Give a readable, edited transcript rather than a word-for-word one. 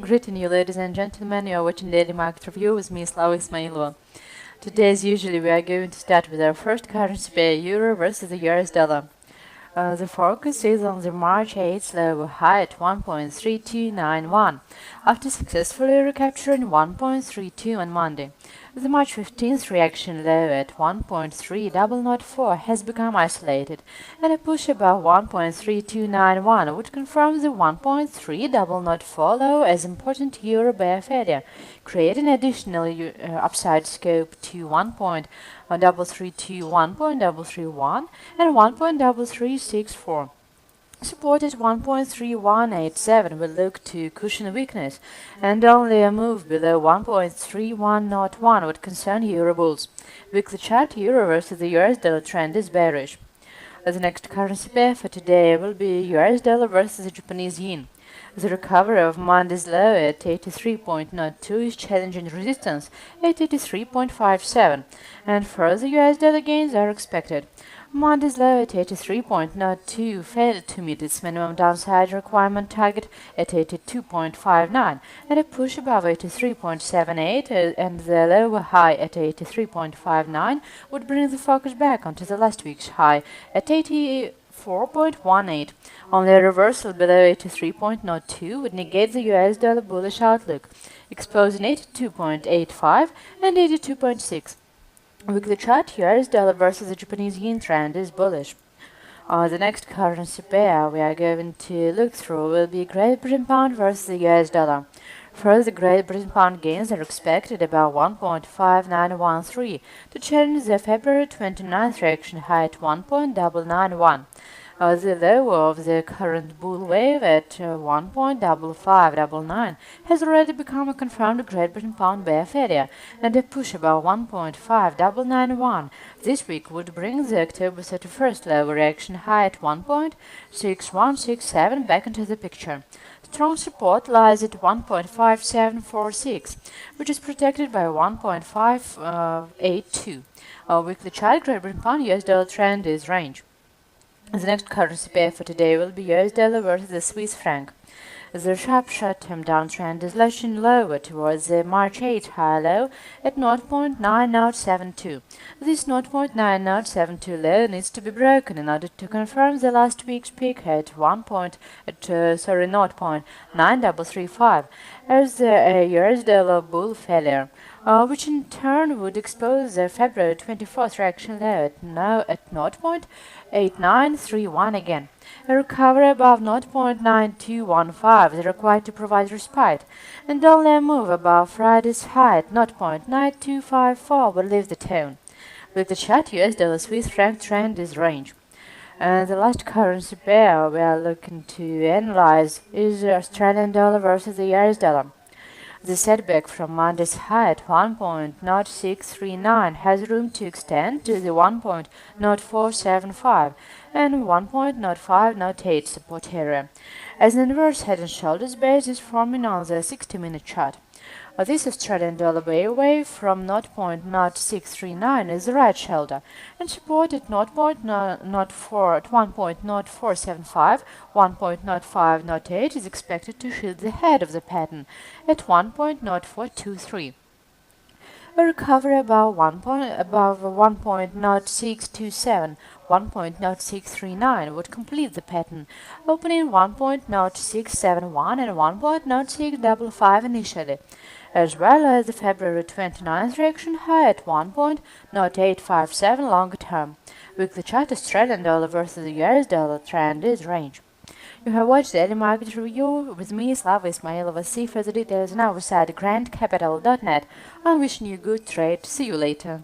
Greeting you, ladies and gentlemen. You are watching Daily Market Review with me, Slava Ismailova. Today, as usually, we are going to start with our first currency pair, Euro versus the US dollar. The focus is on the March 8th lower high at 1.3291, after successfully recapturing 1.32 on Monday. The March 15th reaction low at 1.3004 has become isolated, and a push above 1.3291 would confirm the 1.3004 low as important euro bear failure, creating additional upside scope to 1.332, 1.331 and 1.364. Support at 1.3187 will look to cushion weakness, and only a move below 1.3101 would concern euro bulls. Weekly chart, euro versus the US dollar trend is bearish. The next currency pair for today will be US dollar versus the Japanese yen. The recovery of Monday's low at 83.02 is challenging resistance at 83.57, and further US dollar gains are expected. Monday's low at 83.02 failed to meet its minimum downside requirement target at 82.59, and a push above 83.78 and the lower high at 83.59 would bring the focus back onto the last week's high at 84.18. Only a reversal below 83.02 would negate the US dollar bullish outlook, exposing 82.85 and 82.6. Weekly chart, US dollar versus the Japanese yen trend is bullish. The next currency pair we are going to look through will be Great Britain pound versus the US dollar. Further Great Britain pound gains are expected about 1.5913 to challenge the February 29th reaction high at 1.991. The low of the current bull wave at 1.5599 has already become a confirmed Great Britain pound bear failure, and a push above 1.5991 this week would bring the October 31st lower reaction high at 1.6167 back into the picture. Strong support lies at 1.5746, which is protected by 1.582. Weekly chart, Great Britain pound US dollar trend is range. The next currency pair for today will be US dollar versus the Swiss franc. The sharp short-term downtrend is lashing lower towards the March 8 high low at 0.9072. This 0.9072 low needs to be broken in order to confirm the last week's peak at 0.9335 as the US dollar bull failure, which in turn would expose the February 24th reaction low at 0.8931 again. A recovery above 0.9215 is required to provide respite, and only a move above Friday's high at 0.9254 will leave the tone. With the chart, US dollar Swiss franc trend is range. And the last currency pair we are looking to analyze is the Australian dollar versus the US dollar. The setback from Monday's high at 1.0639 has room to extend to the 1.0475 and 1.0508 support area, as an inverse head and shoulders base is forming on the 60-minute chart. This Australian dollar bear wave from 0.0639 is the right shoulder, and support at 1.0475, 1.0508 is expected to shield the head of the pattern at 1.0423. A recovery above 1.0627, 1.0639 would complete the pattern, opening 1.0671 and 1.0655 initially, as well as the February 29th reaction high at 1.0857 longer term. Weekly chart, Australian dollar versus the US dollar trend is range. You have watched Daily Market Review with me, Slava Ismailova. See further details on our site grandcapital.net. I'm wishing you good trade. See you later.